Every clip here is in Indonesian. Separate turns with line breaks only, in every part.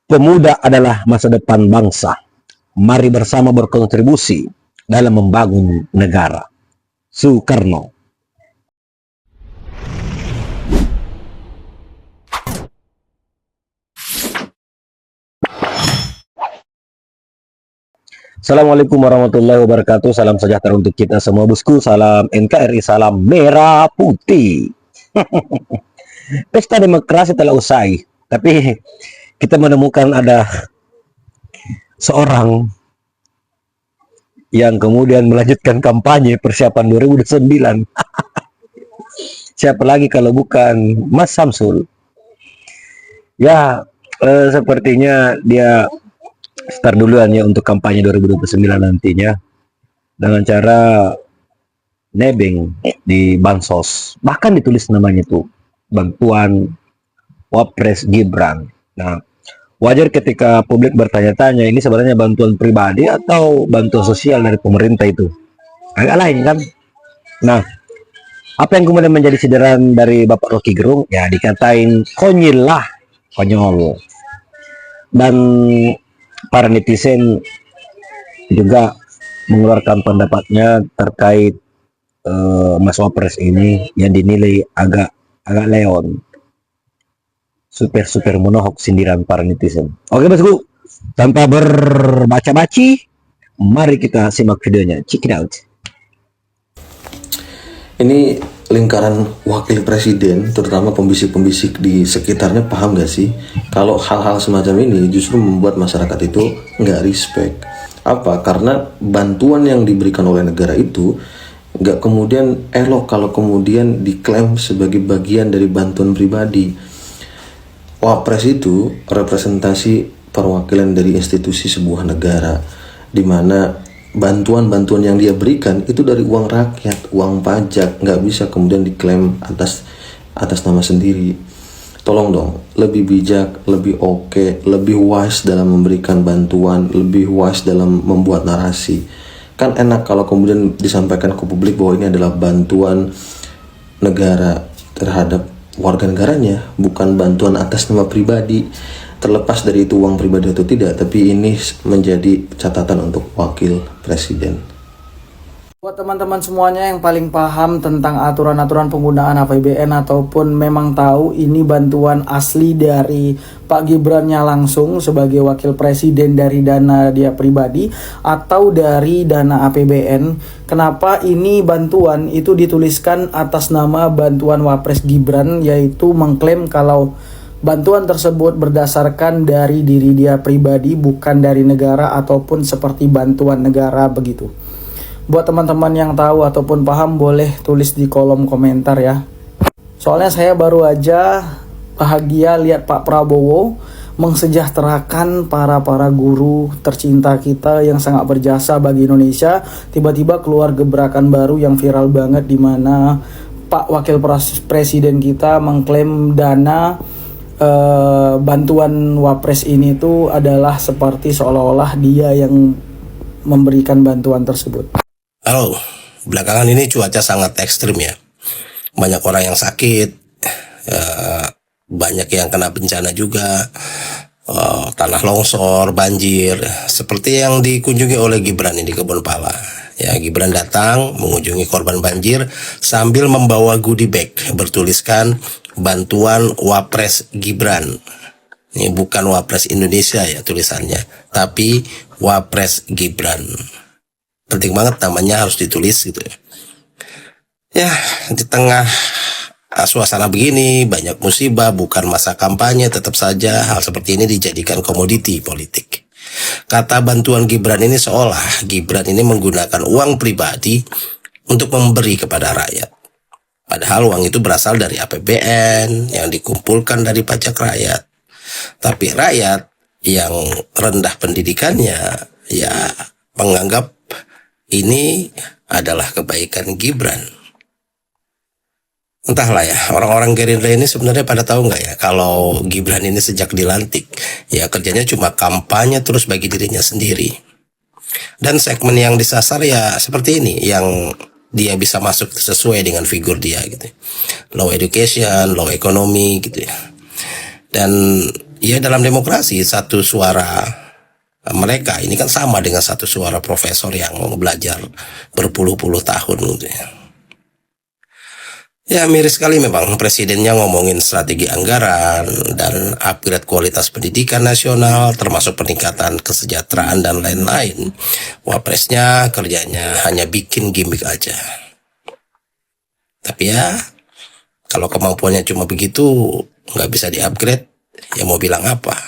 Pemuda adalah masa depan bangsa. Mari bersama berkontribusi dalam membangun negara. Soekarno. Assalamualaikum warahmatullahi wabarakatuh. Salam sejahtera untuk kita semua, bosku. Salam NKRI, salam merah putih. Pesta demokrasi telah usai, tapi kita menemukan ada seorang yang kemudian melanjutkan kampanye persiapan 2009. Siapa lagi kalau bukan Mas Samsul? Ya, sepertinya dia start duluan ya untuk kampanye 2029 nantinya dengan cara nebeng di bansos. Bahkan ditulis namanya tuh bantuan Wapres Gibran. Nah, wajar ketika publik bertanya-tanya ini sebenarnya bantuan pribadi atau bantuan sosial dari pemerintah itu. Agak lain kan? Nah, apa yang kemudian menjadi sindiran dari Bapak Rocky Gerung? Ya dikatain konyol lah, konyol. Dan para netizen juga mengeluarkan pendapatnya terkait Mas Wapres ini yang dinilai agak leon, super menohok sindiran para netizen. Oke bosku, tanpa berbaca-baci, mari kita simak videonya. Check it out.
Ini lingkaran wakil presiden, terutama pembisik-pembisik di sekitarnya, paham gak sih kalau hal-hal semacam ini justru membuat masyarakat itu nggak respect. Apa? Karena bantuan yang diberikan oleh negara itu nggak kemudian elok kalau kemudian diklaim sebagai bagian dari bantuan pribadi. Wapres itu representasi perwakilan dari institusi sebuah negara, di mana bantuan-bantuan yang dia berikan itu dari uang rakyat, uang pajak, nggak bisa kemudian diklaim atas nama sendiri. Tolong dong, lebih bijak, lebih oke, lebih wise dalam memberikan bantuan, lebih wise dalam membuat narasi. Kan enak kalau kemudian disampaikan ke publik bahwa ini adalah bantuan negara terhadap warga negaranya, bukan bantuan atas nama pribadi. Terlepas dari itu uang pribadi atau tidak, tapi ini menjadi catatan untuk wakil presiden.
Buat teman-teman semuanya yang paling paham tentang aturan-aturan penggunaan APBN ataupun memang tahu ini bantuan asli dari Pak Gibrannya langsung sebagai wakil presiden dari dana dia pribadi atau dari dana APBN, kenapa ini bantuan itu dituliskan atas nama bantuan Wapres Gibran, yaitu mengklaim kalau bantuan tersebut berdasarkan dari diri dia pribadi, bukan dari negara ataupun seperti bantuan negara begitu. Buat teman-teman yang tahu ataupun paham boleh tulis di kolom komentar ya. Soalnya saya baru aja bahagia lihat Pak Prabowo mensejahterakan para guru tercinta kita yang sangat berjasa bagi Indonesia. Tiba-tiba keluar gebrakan baru yang viral banget, di mana Pak Wakil Presiden kita mengklaim dana bantuan Wapres ini tuh adalah seperti seolah-olah dia yang memberikan bantuan tersebut.
Halo, belakangan ini cuaca sangat ekstrim ya. Banyak orang yang sakit, banyak yang kena bencana juga, tanah longsor, banjir, seperti yang dikunjungi oleh Gibran ini di Kebun Pala. Ya, Gibran datang mengunjungi korban banjir sambil membawa goodie bag bertuliskan bantuan Wapres Gibran. Ini bukan Wapres Indonesia ya tulisannya, tapi Wapres Gibran. Penting banget namanya harus ditulis gitu ya. Ya, di tengah suasana begini, banyak musibah, bukan masa kampanye, tetap saja hal seperti ini dijadikan komoditi politik. Kata bantuan Gibran ini seolah Gibran ini menggunakan uang pribadi untuk memberi kepada rakyat. Padahal uang itu berasal dari APBN yang dikumpulkan dari pajak rakyat. Tapi rakyat yang rendah pendidikannya ya menganggap ini adalah kebaikan Gibran. Entahlah ya, orang-orang Gerindra ini sebenarnya pada tahu nggak ya kalau Gibran ini sejak dilantik ya kerjanya cuma kampanye terus bagi dirinya sendiri. Dan segmen yang disasar ya seperti ini, yang dia bisa masuk sesuai dengan figur dia gitu. Low education, low economy gitu ya. Dan Ya dalam demokrasi satu suara mereka ini kan sama dengan satu suara profesor yang belajar berpuluh-puluh tahun gitu ya. Ya miris sekali memang presidennya ngomongin strategi anggaran dan upgrade kualitas pendidikan nasional termasuk peningkatan kesejahteraan dan lain-lain. Wapresnya kerjanya hanya bikin gimmick aja. Tapi ya kalau kemampuannya cuma begitu nggak bisa di-upgrade, ya mau bilang apa?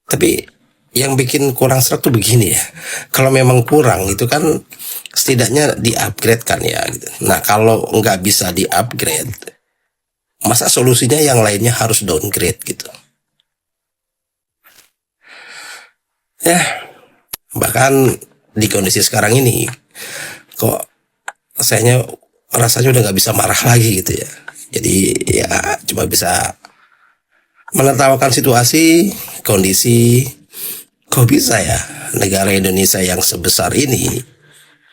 Tapi yang bikin kurang serak tuh begini ya, kalau memang kurang itu kan setidaknya di-upgrade kan ya gitu. Nah kalau nggak bisa di-upgrade, masa solusinya yang lainnya harus downgrade gitu. Ya bahkan di kondisi sekarang ini kok rasanya udah nggak bisa marah lagi gitu ya. Jadi ya cuma bisa menertawakan situasi, kondisi. Kok bisa ya negara Indonesia yang sebesar ini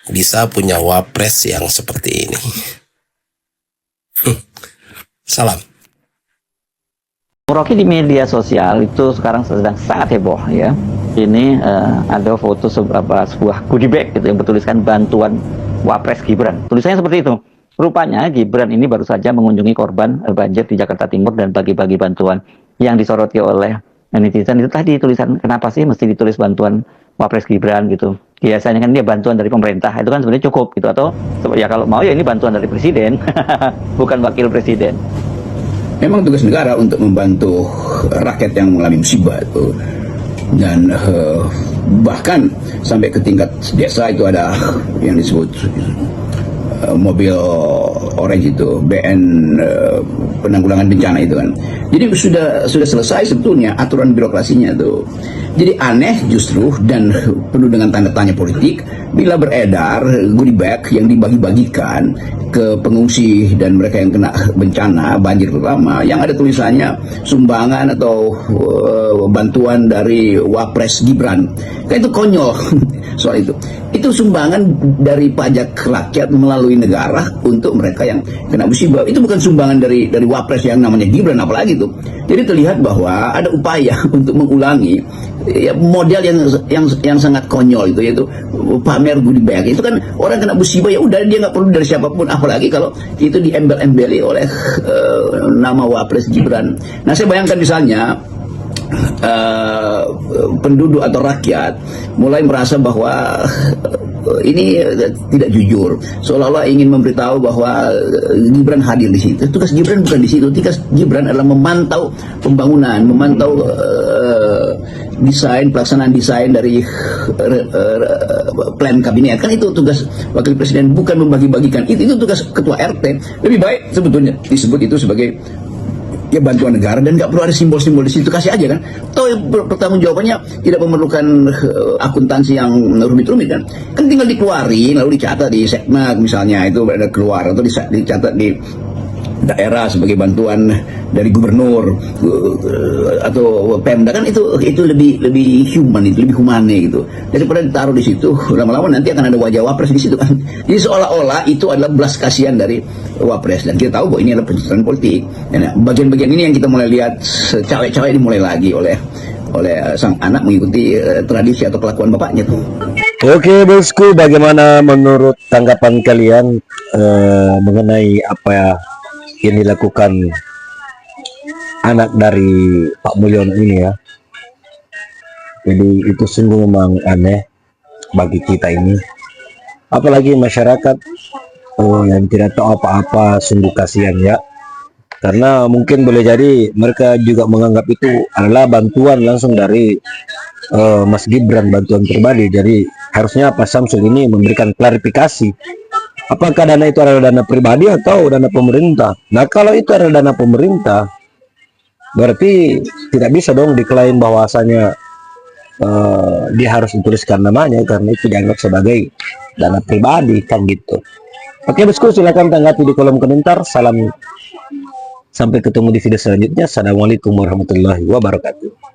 bisa punya wapres yang seperti ini? Salam.
Rocky di media sosial itu sekarang sedang sangat heboh ya. Ini ada foto sebuah goodie bag gitu yang bertuliskan bantuan Wapres Gibran. Tulisannya seperti itu. Rupanya Gibran ini baru saja mengunjungi korban banjir di Jakarta Timur dan bagi-bagi bantuan. Yang disoroti oleh netizen itu tadi tulisan, kenapa sih mesti ditulis bantuan Wapres Gibran gitu. Biasanya kan dia bantuan dari pemerintah, itu kan sebenarnya cukup gitu. Atau ya kalau mau ya ini bantuan dari presiden, bukan wakil presiden.
Memang tugas negara untuk membantu rakyat yang mengalami musibah itu. Dan bahkan sampai ke tingkat desa itu ada yang disebut mobil orange itu, BN penanggulangan bencana itu kan. Jadi sudah selesai sebetulnya aturan birokrasinya tuh. Jadi aneh justru dan penuh dengan tanda tanya politik bila beredar goodie bag yang dibagi-bagikan ke pengungsi dan mereka yang kena bencana banjir terutama, yang ada tulisannya sumbangan atau bantuan dari Wapres Gibran. Kan itu konyol soal itu. Itu sumbangan dari pajak rakyat melalui negara untuk mereka yang kena musibah. Itu bukan sumbangan dari Wapres yang namanya Gibran apalagi itu. Jadi terlihat bahwa ada upaya untuk mengulangi ya, model yang sangat konyol itu, yaitu pamer goodie bag. Itu kan orang kena musibah ya udah, dia nggak perlu dari siapapun, apalagi kalau itu diembel-embeli oleh nama Wapres Gibran. Nah saya bayangkan misalnya penduduk atau rakyat mulai merasa bahwa ini tidak jujur, seolah-olah ingin memberitahu bahwa Gibran hadir di situ. Tugas Gibran bukan di situ. Tugas Gibran adalah memantau pembangunan, memantau pelaksanaan desain dari plan kabinet. Kan itu tugas wakil presiden, bukan membagi-bagikan. Itu tugas ketua RT. Lebih baik sebetulnya disebut itu sebagai ya bantuan negara dan nggak perlu ada simbol-simbol di situ, kasih aja kan. Toh pertanggung jawabannya tidak memerlukan akuntansi yang rumit-rumit kan. Kan tinggal dikeluarin lalu dicatat di Seknak misalnya, itu ada keluar, atau dicatat di daerah sebagai bantuan dari gubernur atau Pemda, kan itu lebih human, itu lebih humane gitu, daripada ditaruh di situ. Lama-lama nanti akan ada wajah Wapres di situ kan. Jadi seolah-olah itu adalah belas kasihan dari Wapres, dan kita tahu bahwa ini adalah pencitraan politik. Nah, bagian-bagian ini yang kita mulai lihat cawe-cawe dimulai lagi oleh sang anak mengikuti tradisi atau kelakuan bapaknya tuh.
Oke bosku, bagaimana menurut tanggapan kalian mengenai apa yang dilakukan anak dari Pak Mulyono ini ya? Jadi itu sungguh memang aneh bagi kita ini, apalagi masyarakat yang tidak tahu apa-apa, sungguh kasihan ya. Karena mungkin boleh jadi mereka juga menganggap itu adalah bantuan langsung dari Mas Gibran, bantuan pribadi. Jadi harusnya Pak Samsul ini memberikan klarifikasi, apakah dana itu adalah dana pribadi atau dana pemerintah. Nah kalau itu adalah dana pemerintah, berarti tidak bisa dong diklaim bahwasanya dia harus dituliskan namanya, karena itu dianggap sebagai dana pribadi kan gitu. Oke bosku, silahkan tanggapi di kolom komentar. Salam, sampai ketemu di video selanjutnya. Assalamualaikum warahmatullahi wabarakatuh.